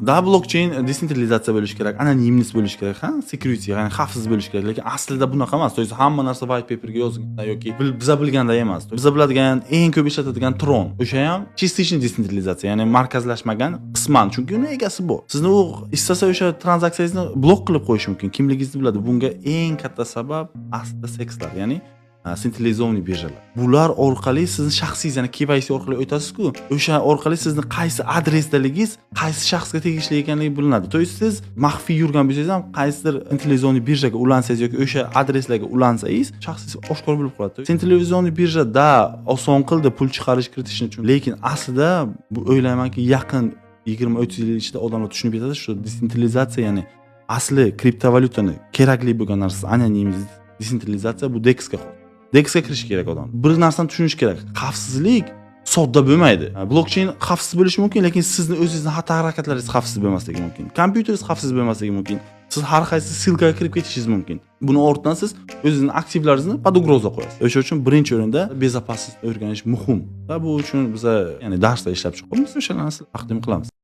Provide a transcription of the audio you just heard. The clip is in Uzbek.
Da blockchain desentralizatsiya bo'lishi kerak, anonimность bo'lishi kerak, ha, security, ya'ni xavfsiz bo'lishi kerak, lekin aslida bunaqa emas. To есть hamma narsa white paperga yozilgan yoki biza bilganda emas. Biza biladigan eng ko'p ishlatadigan Tron. O'sha ham частичный desentralizatsiya, ya'ni markazlashmagan qisman, chunki uni egasi bor. Sizni u istasa o'sha tranzaksiyangizni blok qilib qo'yish mumkin. Kimligingizni biladi. Bunga eng katta sabab aslida sekslar, ya'ni sentralizovanniy birjalar. Bular orqali sizni shaxsingiz, ya'ni KYC orqali o'tasiz-ku. O'sha orqali sizni qaysi adresdaligingiz qaysi shaxsga tegishli ekanligi bilinadi. To есть siz maxfiy yurgan bo'lsangiz ham qaysidir sentralizovanniy birjaga ulansangiz yoki o'sha adreslarga ulansangiz, shaxsingiz oshkor bo'lib qoladi. Sentralizovanniy birjada oson qildi pul chiqarish kiritishni uchun, lekin aslida bu o'ylaymanki yaqin 20-30 yil ichida odamlar tushunib yetadi, shu desentralizatsiya, ya'ni asli kriptovalyutani kerakli bo'lgan narsa anonim desentralizatsiya bu DEXga xos. DEXga kirish kerak odam. Bir narsani tushunish kerak. Xavfsizlik sodda bo'lmaydi. Blockchain xavfsiz bo'lishi mumkin, lekin sizni o'zingizning xatti-harakatlaringiz xavfsiz bo'lmasligi mumkin. Kompyuteringiz xavfsiz bo'lmasligi mumkin. Siz har qaysi silkaga kirib ketishingiz mumkin. Buni ortidan siz o'zingizning aktivlaringizni pod ugroza qo'yasiz. O'sha uchun birinchi o'rinda bezopaslikni o'rganish muhim. Va bu uchun biz ya'ni darsda ishlab chiqamiz, o'sha narsani taqdim qilamiz.